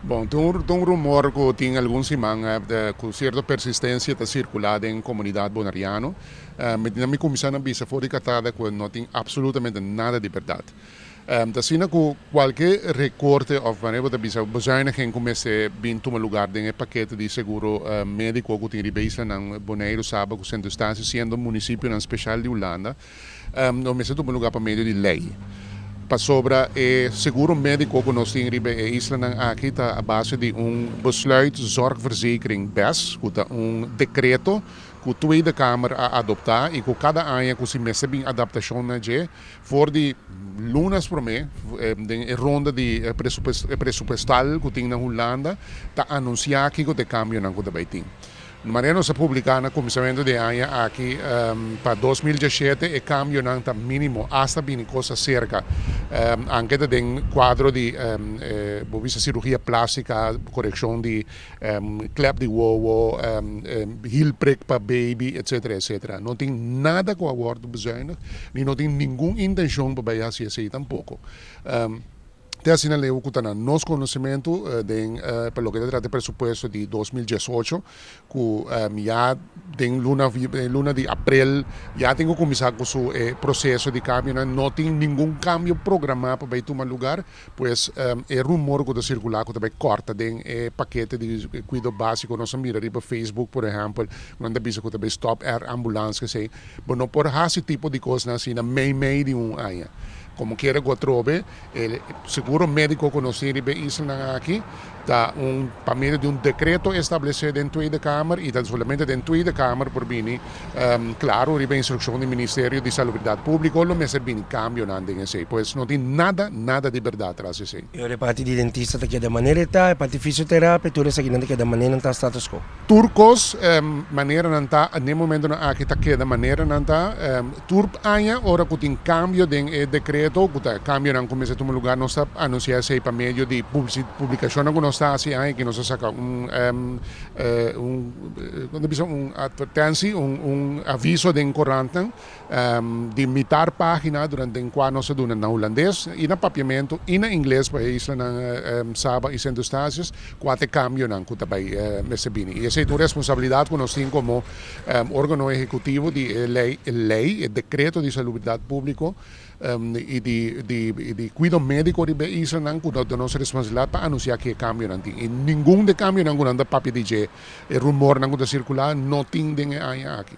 Bom, tem um rumor que tem alguns semanas com certa persistência está circulada em comunidade bonariano, mas na minha comissão na bisa foi catada que não tem absolutamente nada de verdade. Assim que qualquer recorte ou maneira de bisa bezuiniging começa a vir tomar lugar em paquete de seguro médico que tem ribeira na Bonaire sabe que centro estância sendo município na especial de Holanda, não começa a tomar lugar para meio de lei. Para sobra seguro médico que nós temos em Island aqui está a base de besluit zorgverzekering BES, que é decreto que a Tweede Kamer a adoptar e que cada ano que se messe bem adaptação na G, voor de lunas para mim, de ronda de presupuestal que tem na Holanda, está anunciar que o cambio não que vai ter. De maneira se publicar no começamento de ano aqui para 2017 e cambio não está mínimo hasta bem coisa cerca anche tem quadro de cirurgia plástica, correção de klep de wowo, heel prick para baby, etc, etc. Não tem nada com a word bezuinig, nem não tem nenhuma intenção para baixar se tampouco. Te assinalei que está nos conhecimento pelo que trata de presupuesto de 2018, que já tem luna de abril, já tenho começado com o processo de cambio, não tem nenhum cambio programado para tomar lugar, pois é rumor que está circulando que também corta tem paquete de cuidado básico, nós mira para Facebook, por exemplo, quando avisa que também stop air ambulância, que sei, mas não por esse tipo de coisa assim, na meio de ano. Como quiera que trobe, el seguro médico conocido en Isla aquí, está para medio de un decreto establecido dentro de la Cámara y solamente dentro de la Cámara por venir, claro, la instrucción del Ministerio de Salud Pública, lo meser bien cambio en ese, pues no tiene nada de verdad tras ese. Eu le parti di dentista che da maneira e parti fisioterapia, tu le seguinte che da maneira non status quo. Turcos, maneira não está, nesse momento aqui está que da maneira não está, turp anya, ora que tem cambio de decreto, que cambio não começa a tomar lugar, não está anunciado para meio de publicação que não está assim, que não se saca advertência, aviso de corrente, de mitar página durante enquanto se duna na holandês, e na papiamento, e na inglês, para isla na Saba e Centro Estácios, quatro cambio não que também recebini. E essa é uma responsabilidade que nós temos como órgão executivo de lei, decreto de saúde pública, e de cuidado médico de isla não que nossa responsabilidade para anunciar que cambio não tem. E nenhum de cambio não anda papi DJ, rumor não que circular, não tem aqui.